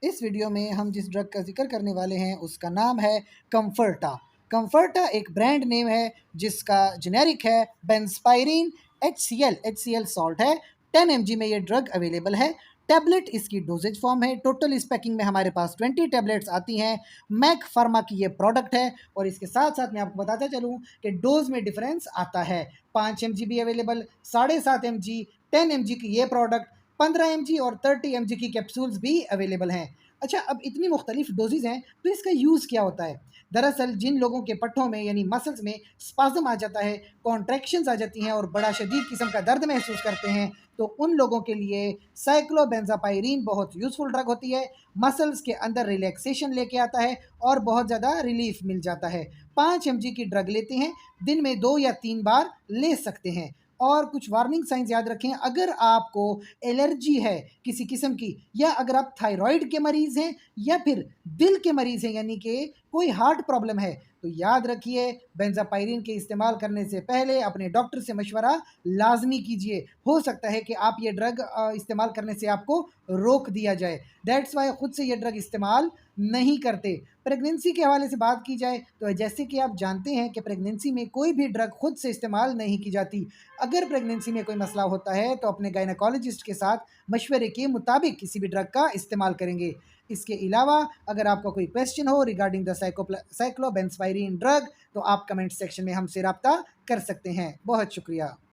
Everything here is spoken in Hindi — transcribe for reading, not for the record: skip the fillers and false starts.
इस वीडियो में हम जिस ड्रग का जिक्र करने वाले हैं उसका नाम है कम्फर्टा। कम्फर्टा एक ब्रांड नेम है जिसका जेनेरिक है बेंस्पायरिन HCl। HCl सॉल्ट है। 10 mg में ये ड्रग अवेलेबल है। टैबलेट इसकी डोजेज फॉर्म है। टोटल इस पैकिंग में हमारे पास 20 टैबलेट्स आती हैं। मैक फार्मा की ये प्रोडक्ट है और इसके साथ साथ मैं आपको बताता चलूँ कि डोज में डिफरेंस आता है। 5 mg भी अवेलेबल, 7.5 mg, 10 mg की ये प्रोडक्ट, 15 mg और 30 mg की कैप्सूल्स भी अवेलेबल हैं। अच्छा, अब इतनी मुख्तलिफ डोजेज़ हैं तो इसका यूज़ क्या होता है? दरअसल जिन लोगों के पट्ठों में यानी मसल्स में स्पाज़म आ जाता है, कॉन्ट्रैक्शंस आ जाती हैं और बड़ा शदीद किस्म का दर्द महसूस करते हैं, तो उन लोगों के लिए साइक्लोबेंजापायरिन बहुत यूज़फुल ड्रग होती है। मसल्स के अंदर रिलैक्सेशन लेके आता है और बहुत ज़्यादा रिलीफ मिल जाता है। 5 mg की ड्रग लेते हैं, दिन में 2 या 3 बार ले सकते हैं। और कुछ वार्निंग साइंस याद रखें, अगर आपको एलर्जी है किसी किस्म की, या अगर आप थायराइड के मरीज़ हैं या फिर दिल के मरीज़ हैं यानी कि कोई हार्ट प्रॉब्लम है, तो याद रखिए बेंजापायरिन के इस्तेमाल करने से पहले अपने डॉक्टर से मशवरा लाजमी कीजिए। हो सकता है कि आप ये ड्रग इस्तेमाल करने से आपको रोक दिया जाए। दैट्स वाई खुद से ये ड्रग इस्तेमाल नहीं करते। प्रेगनेंसी के हवाले से बात की जाए तो जैसे कि आप जानते हैं कि प्रेगनेंसी में कोई भी ड्रग खुद से इस्तेमाल नहीं की जाती। अगर प्रेगनेंसी में कोई मसला होता है तो अपने गायनेकोलॉजिस्ट के साथ मशवरे के मुताबिक किसी भी ड्रग का इस्तेमाल करेंगे। इसके अलावा अगर आपका कोई क्वेश्चन हो रिगार्डिंग द साइक्लोबेंस्पायरिन ड्रग तो आप कमेंट सेक्शन में हमसे रब्ता कर सकते हैं। बहुत शुक्रिया।